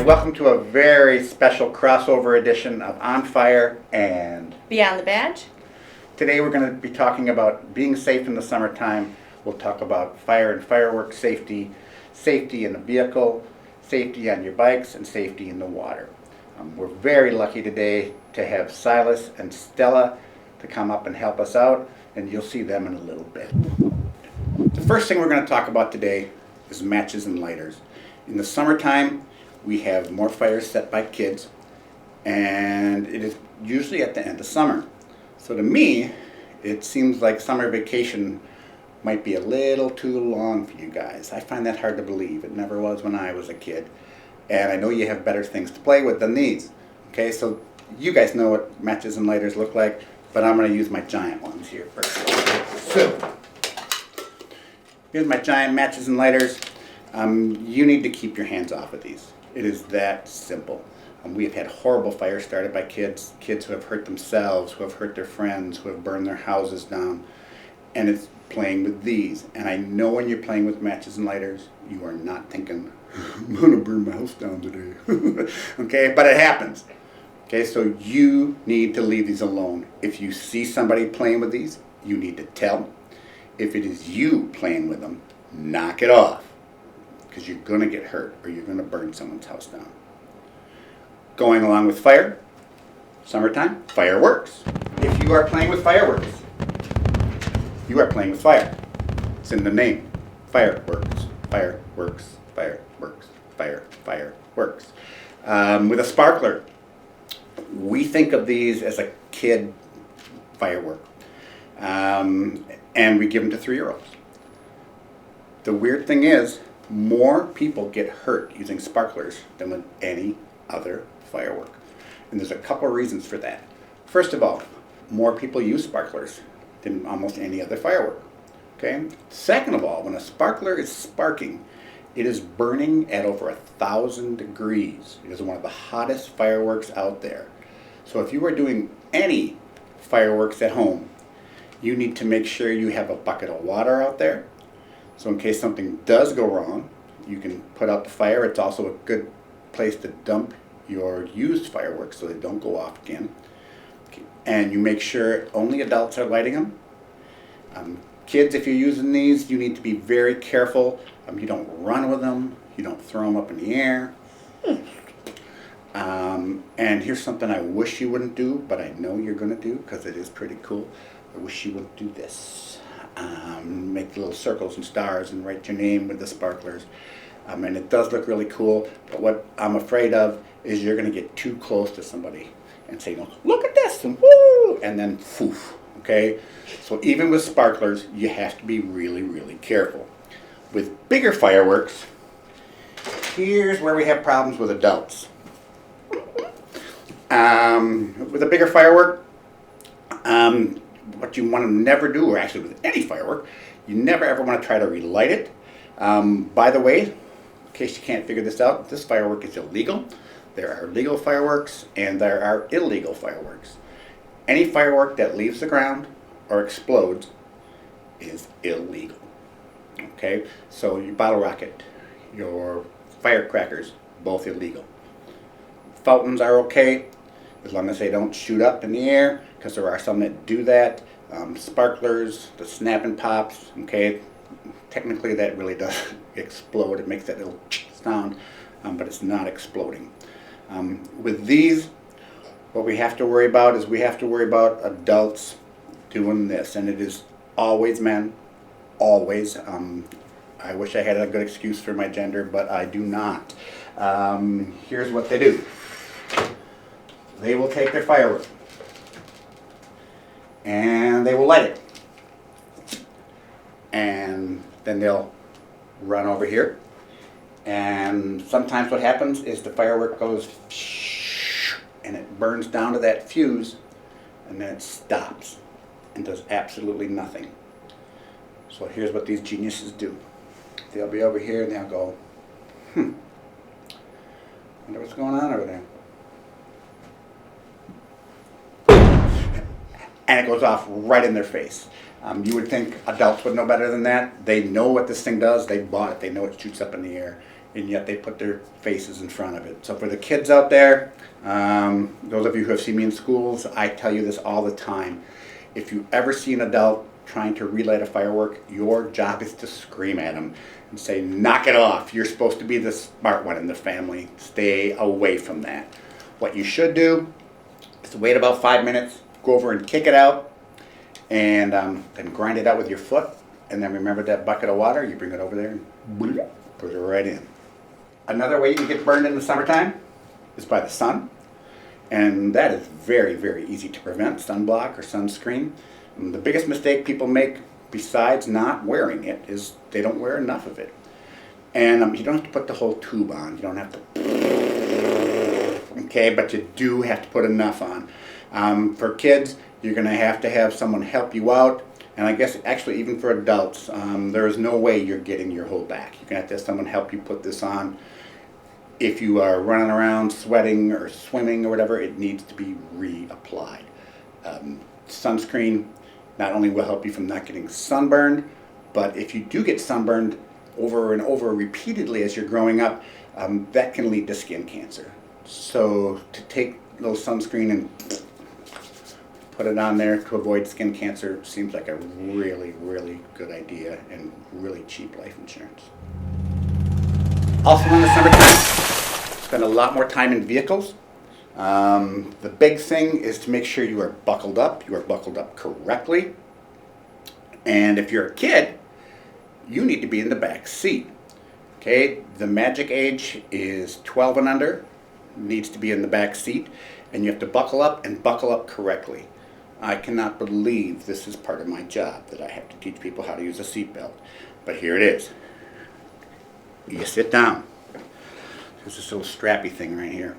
Hi, welcome to a very special crossover edition of On Fire and Beyond the Badge. Today we're going to be talking about being safe in the summertime. We'll talk about fire and fireworks safety, safety in the vehicle, safety on your bikes, and safety in the water. We're very lucky today to have Silas and Stella to come up and help us out, and you'll see them in a little bit. The first thing we're going to talk about today is matches and lighters. In the summertime, we have more fires set by kids, and it is usually at the end of summer. So to me, it seems like summer vacation might be a little too long for you guys. I find that hard to believe. It never was when I was a kid. And I know you have better things to play with than these. Okay, so you guys know what matches and lighters look like, but I'm going to use my giant ones here first. So, here's my giant matches and lighters. You need to keep your hands off of these. It is that simple. We have had horrible fires started by kids who have hurt themselves, who have hurt their friends, who have burned their houses down, and it's playing with these. And I know when you're playing with matches and lighters, you are not thinking, I'm going to burn my house down today. Okay, but it happens. Okay, so you need to leave these alone. If you see somebody playing with these, you need to tell. If it is you playing with them, knock it off, because you're going to get hurt or you're going to burn someone's house down. Going along with fire, summertime, fireworks. If you are playing with fireworks, you are playing with fire. It's in the name. Fireworks, fireworks, fireworks, fireworks. With a sparkler, we think of these as a kid firework. And we give them to 3-year-olds. The weird thing is, more people get hurt using sparklers than with any other firework. And there's a couple of reasons for that. First of all, more people use sparklers than almost any other firework. Okay? Second of all, when a sparkler is sparking, it is burning at over 1,000 degrees. It is one of the hottest fireworks out there. So if you are doing any fireworks at home, you need to make sure you have a bucket of water out there. So in case something does go wrong, you can put out the fire. It's also a good place to dump your used fireworks so they don't go off again. Okay. And you make sure only adults are lighting them. Kids, if you're using these, you need to be very careful. You don't run with them. You don't throw them up in the air. And here's something I wish you wouldn't do, but I know you're going to do because it is pretty cool. I wish you would do this. Make little circles and stars and write your name with the sparklers. And it does look really cool, but what I'm afraid of is you're going to get too close to somebody and say, look at this, and woo, and then poof, okay? So even with sparklers, you have to be really, really careful. With bigger fireworks, here's where we have problems with adults. With a bigger firework, what you want to never do, or actually with any firework, you never ever want to try to relight it. By the way, in case you can't figure this out, this firework is illegal. There are legal fireworks and there are illegal fireworks. Any firework that leaves the ground or explodes is illegal. Okay, so your bottle rocket, your firecrackers, both illegal. Fountains are okay as long as they don't shoot up in the air, because there are some that do that. Sparklers, the snapping pops, okay, technically that really does explode. It makes that little sound, but it's not exploding. With these, what we have to worry about is we have to worry about adults doing this, and it is always men, always. I wish I had a good excuse for my gender, but I do not. Here's what they do. They will take their firework and they will light it. And then they'll run over here. And sometimes what happens is the firework goes and it burns down to that fuse, and then it stops and does absolutely nothing. So here's what these geniuses do. They'll be over here and they'll go, wonder what's going on over there. And it goes off right in their face. You would think adults would know better than that. They know what this thing does. They bought it. They know it shoots up in the air. and yet they put their faces in front of it. So for the kids out there, those of you who have seen me in schools, I tell you this all the time. If you ever see an adult trying to relight a firework, your job is to scream at them and say, knock it off. You're supposed to be the smart one in the family. Stay away from that. What you should do is wait about 5 minutes, go over and kick it out, and then grind it out with your foot. And then remember that bucket of water, you bring it over there and put it right in. Another way you can get burned in the summertime is by the sun. And that is very, very easy to prevent, sunblock or sunscreen. And the biggest mistake people make, besides not wearing it, is they don't wear enough of it. And you don't have to put the whole tube on. You don't have to, okay, but you do have to put enough on. For kids, you're going to have someone help you out. And I guess actually even for adults, there is no way you're getting your whole back. You're going to have someone help you put this on. If you are running around sweating or swimming or whatever, it needs to be reapplied. Sunscreen not only will help you from not getting sunburned, but if you do get sunburned over and over repeatedly as you're growing up, that can lead to skin cancer. So to take a little sunscreen and put it on there to avoid skin cancer seems like a really, really good idea and really cheap life insurance. Also in the summertime, spend a lot more time in vehicles. The big thing is to make sure you are buckled up correctly. And if you're a kid, you need to be in the back seat. Okay, the magic age is 12 and under, needs to be in the back seat, and you have to buckle up and buckle up correctly. I cannot believe this is part of my job, that I have to teach people how to use a seatbelt. But here it is. You sit down. There's this little strappy thing right here.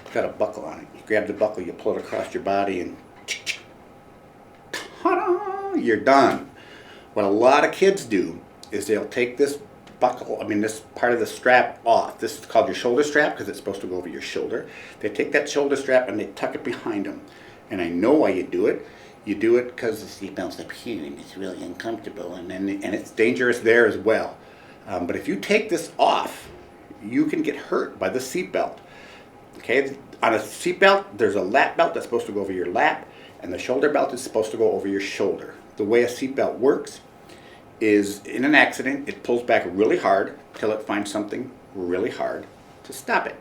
It's got a buckle on it. You grab the buckle, you pull it across your body, and ta-da, you're done. What a lot of kids do is they'll take this buckle, this part of the strap off. This is called your shoulder strap because it's supposed to go over your shoulder. They take that shoulder strap and they tuck it behind them. And I know why you do it. You do it because the seatbelt's up here and it's really uncomfortable, and it's dangerous there as well. But if you take this off, you can get hurt by the seatbelt. Okay, on a seatbelt, there's a lap belt that's supposed to go over your lap, and the shoulder belt is supposed to go over your shoulder. The way a seatbelt works is, in an accident, it pulls back really hard till it finds something really hard to stop it.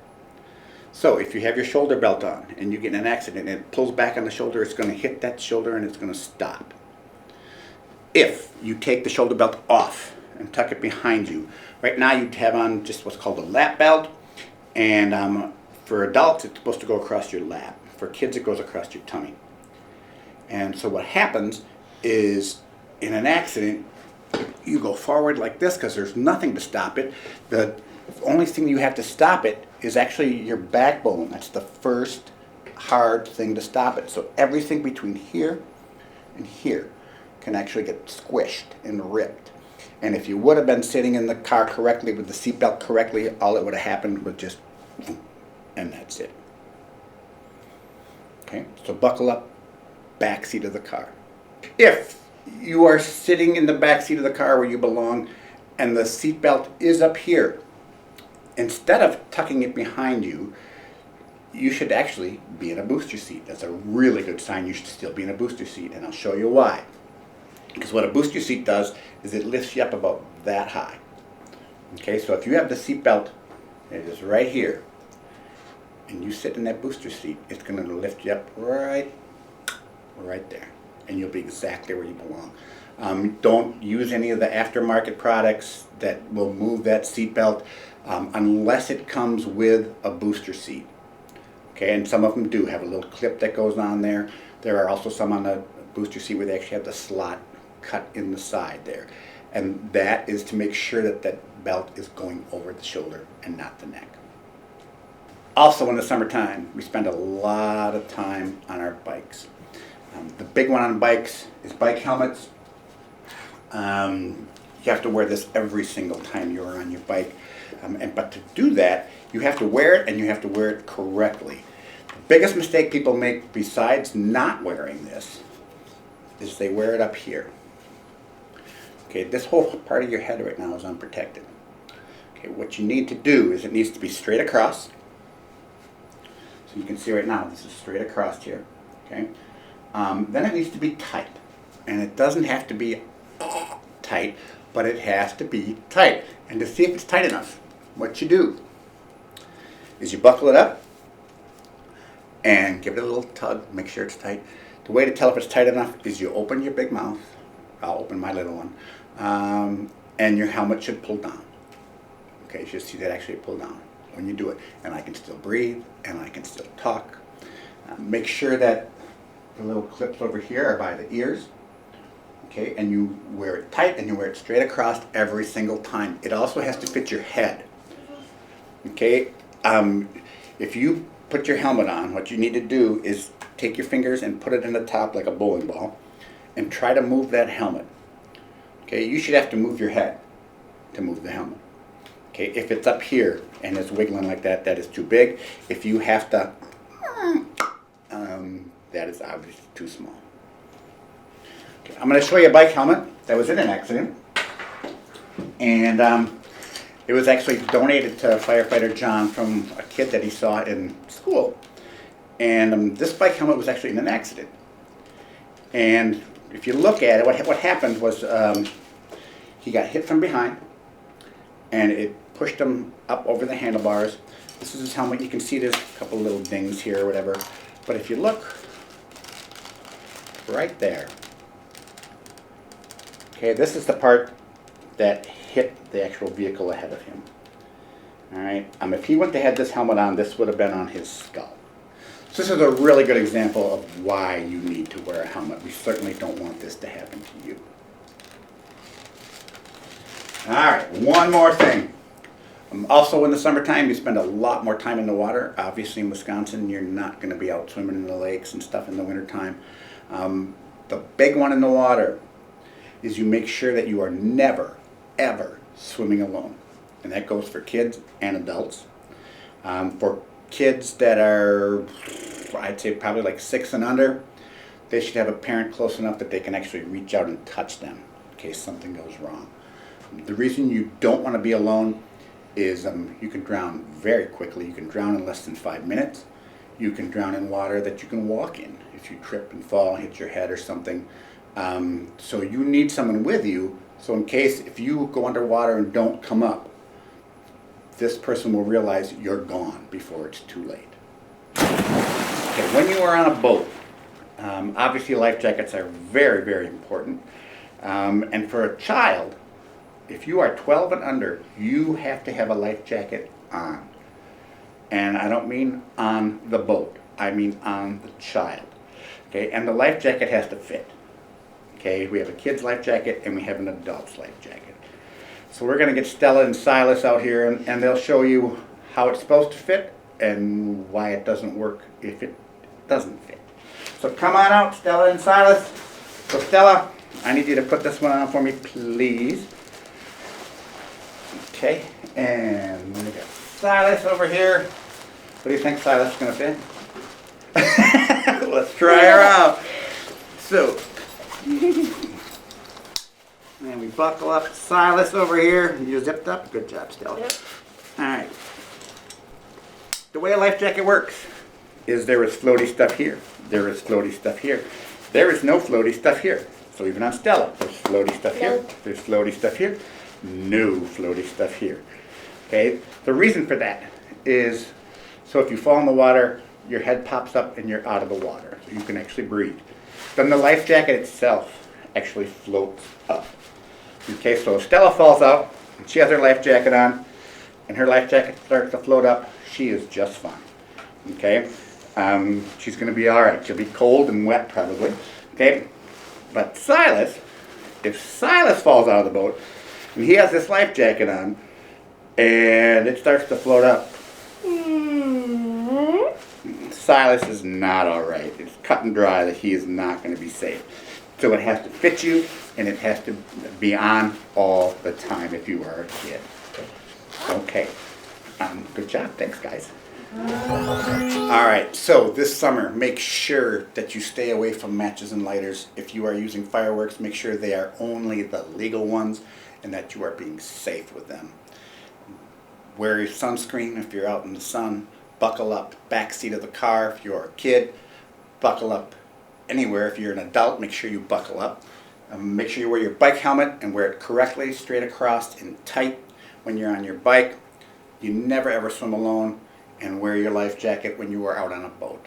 So if you have your shoulder belt on and you get in an accident and it pulls back on the shoulder, it's going to hit that shoulder and it's going to stop. If you take the shoulder belt off and tuck it behind you, right now you'd have on just what's called a lap belt, and for adults it's supposed to go across your lap. For kids it goes across your tummy. And so what happens is, in an accident, you go forward like this because there's nothing to stop it. The only thing you have to stop it is actually your backbone. That's the first hard thing to stop it. So everything between here and here can actually get squished and ripped. And if you would have been sitting in the car correctly with the seatbelt correctly, all that would have happened was just, and that's it. Okay, so buckle up, back seat of the car. If you are sitting in the back seat of the car where you belong and the seatbelt is up here, instead of tucking it behind you, you should actually be in a booster seat. That's a really good sign you should still be in a booster seat, and I'll show you why. Because what a booster seat does is it lifts you up about that high. Okay, so if you have the seatbelt, it is right here, and you sit in that booster seat, it's going to lift you up right there, and you'll be exactly where you belong. Don't use any of the aftermarket products that will move that seatbelt unless it comes with a booster seat. Okay, and some of them do have a little clip that goes on there. There are also some on the booster seat where they actually have the slot cut in the side there. And that is to make sure that that belt is going over the shoulder and not the neck. Also in the summertime, we spend a lot of time on our bikes. The big one on bikes is bike helmets. You have to wear this every single time you're on your bike. But to do that, you have to wear it, and you have to wear it correctly. The biggest mistake people make, besides not wearing this, is they wear it up here. Okay, this whole part of your head right now is unprotected. Okay, what you need to do is it needs to be straight across. So you can see right now, this is straight across here. Okay. Then it needs to be tight. And it doesn't have to be tight, but it has to be tight. And to see if it's tight enough, what you do is you buckle it up and give it a little tug, make sure it's tight. The way to tell if it's tight enough is you open your big mouth. I'll open my little one. And your helmet should pull down. Okay, you should see that actually pull down when you do it. And I can still breathe, and I can still talk. Make sure that the little clips over here are by the ears. Okay, and you wear it tight and you wear it straight across every single time. It also has to fit your head. Okay, if you put your helmet on, what you need to do is take your fingers and put it in the top like a bowling ball and try to move that helmet. Okay, you should have to move your head to move the helmet. Okay, if it's up here and it's wiggling like that, that is too big. If you have to, that is obviously too small. Okay, I'm going to show you a bike helmet that was in an accident. And it was actually donated to firefighter John from a kid that he saw in school. And this bike helmet was actually in an accident. And if you look at it, what happened was he got hit from behind, and it pushed him up over the handlebars. This is his helmet. You can see there's a couple little dings here or whatever. But if you look right there, okay, this is the part that hit the actual vehicle ahead of him. All right. If he wouldn't have had this helmet on, this would have been on his skull. So this is a really good example of why you need to wear a helmet. We certainly don't want this to happen to you. All right, one more thing. Also in the summertime, you spend a lot more time in the water. Obviously in Wisconsin, you're not going to be out swimming in the lakes and stuff in the wintertime. The big one in the water is you make sure that you are never, ever swimming alone. And that goes for kids and adults. For kids that are, I'd say probably like 6 and under, they should have a parent close enough that they can actually reach out and touch them in case something goes wrong. The reason you don't want to be alone is you can drown very quickly. You can drown in less than 5 minutes. You can drown in water that you can walk in if you trip and fall and hit your head or something. So you need someone with you, so in case if you go underwater and don't come up, this person will realize you're gone before it's too late. Okay, when you are on a boat, obviously life jackets are very, very important. And for a child, if you are 12 and under, you have to have a life jacket on. And I don't mean on the boat, I mean on the child. Okay, and the life jacket has to fit. Okay, we have a kid's life jacket and we have an adult's life jacket. So we're going to get Stella and Silas out here, and they'll show you how it's supposed to fit and why it doesn't work if it doesn't fit. So come on out, Stella and Silas. So Stella, I need you to put this one on for me, please. Okay, and we got Silas over here. What do you think Silas is going to fit? Let's try her out. So, and we buckle up Silas over here. You zipped up. Good job, Stella. Yep. All right. The way a life jacket works is there is floaty stuff here. There is floaty stuff here. There is no floaty stuff here. So even on Stella, there's floaty stuff here. There's floaty stuff here. No floaty stuff here. Okay. The reason for that is so if you fall in the water, your head pops up and you're out of the water. So you can actually breathe. Then the life jacket itself actually floats up. Okay, so if Stella falls out and she has her life jacket on and her life jacket starts to float up, she is just fine. Okay, she's going to be all right. She'll be cold and wet probably. Okay, but Silas, if Silas falls out of the boat and he has this life jacket on and it starts to float up, Silas is not all right. It's cut and dry that he is not going to be safe. So it has to fit you, and it has to be on all the time if you are a kid. Okay. Good job. Thanks, guys. All right. So this summer, make sure that you stay away from matches and lighters. If you are using fireworks, make sure they are only the legal ones and that you are being safe with them. Wear your sunscreen if you're out in the sun. Buckle up back seat of the car if you're a kid. Buckle up anywhere. If you're an adult, make sure you buckle up. Make sure you wear your bike helmet and wear it correctly, straight across and tight when you're on your bike. You never ever swim alone, and wear your life jacket when you are out on a boat.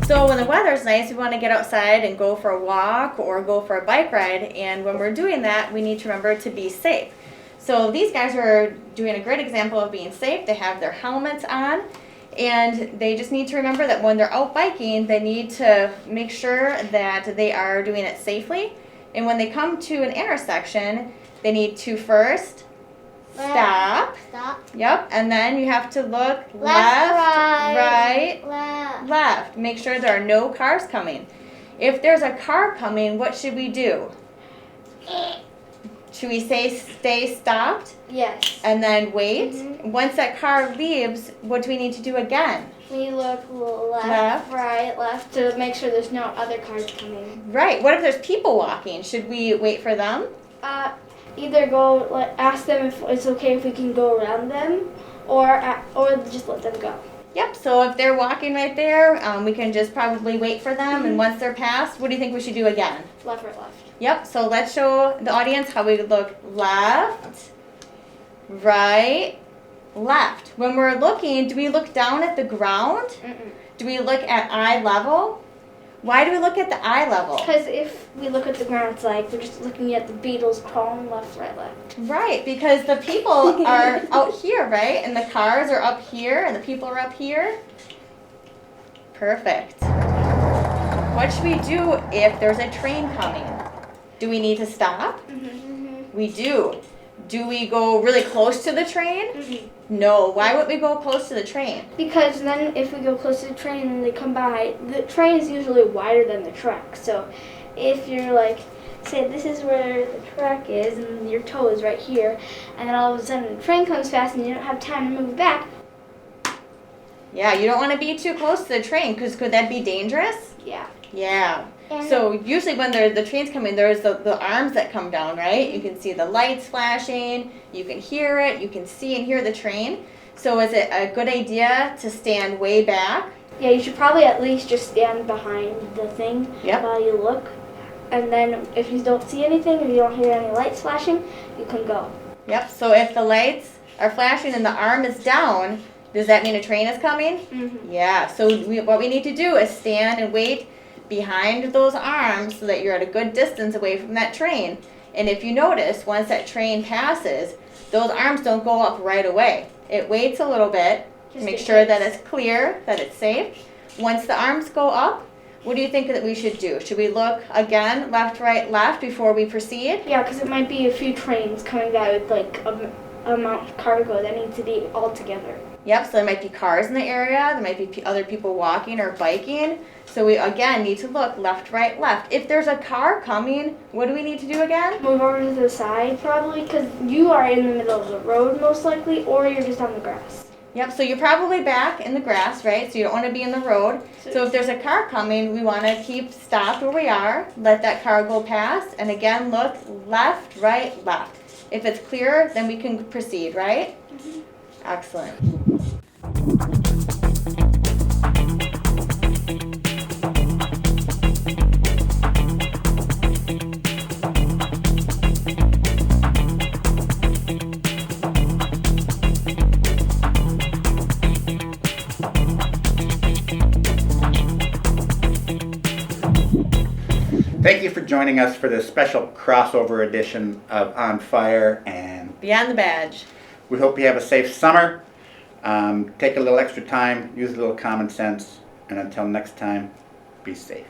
So when the weather's nice, we want to get outside and go for a walk or go for a bike ride, and when we're doing that, we need to remember to be safe. So these guys are doing a great example of being safe. They have their helmets on, and they just need to remember that when they're out biking, they need to make sure that they are doing it safely. And when they come to an intersection, they need to first stop. Yep, and then you have to look left, right, left. Make sure there are no cars coming. If there's a car coming, what should we do? Should we say stay stopped? Yes. And then wait? Once that car leaves, what do we need to do again? We look left, right, left to make sure there's no other cars coming. Right. What if there's people walking? Should we wait for them? Either go ask them if it's okay if we can go around them, or just let them go. Yep. So if they're walking right there, we can just probably wait for them. And once they're past, what do you think we should do again? Left, right, left. Yep. So let's show the audience how we look left, right, left. When we're looking, do we look down at the ground? Do we look at eye level? Why do we look at the eye level? Because if we look at the ground, it's like we're just looking at the beetles crawling left, right, left. Right, because the people are out here, right? And the cars are up here, and the people are up here. Perfect. What should we do if there's a train coming? Do we need to stop? We do. Do we go really close to the train? No. Why would we go close to the train? Because then if we go close to the train and they come by, the train is usually wider than the track. So if you're like, say this is where the track is and your toe is right here, and then all of a sudden the train comes fast and you don't have time to move back. Yeah, you don't want to be too close to the train, because could that be dangerous? Yeah. Yeah. So usually when the train's coming, there's the arms that come down, right? You can see the lights flashing, you can hear it, you can see and hear the train. So is it a good idea to stand way back? Yeah, you should probably at least just stand behind the thing while you look. And then if you don't see anything, if you don't hear any lights flashing, you can go. Yep, so if the lights are flashing and the arm is down, does that mean a train is coming? Yeah, so what we need to do is stand and wait behind those arms so that you're at a good distance away from that train. And if you notice, once that train passes, those arms don't go up right away. It waits a little bit to make sure that it's clear, that it's safe. Once the arms go up, what do you think that we should do? Should we look again, left, right, left before we proceed? Yeah, because it might be a few trains coming by with like amount of cargo that needs to be all together. Yep, so there might be cars in the area, there might be other people walking or biking. So we, again, need to look left, right, left. If there's a car coming, what do we need to do again? Move over to the side, probably, because you are in the middle of the road, most likely, or you're just on the grass. Yep, so you're probably back in the grass, right? So you don't want to be in the road. So if there's a car coming, we want to keep stopped where we are, let that car go past, and again, look left, right, left. If it's clear, then we can proceed, right? Excellent. Thank you for joining us for this special crossover edition of On Fire and Beyond the Badge. We hope you have a safe summer. Take a little extra time, use a little common sense, and until next time, be safe.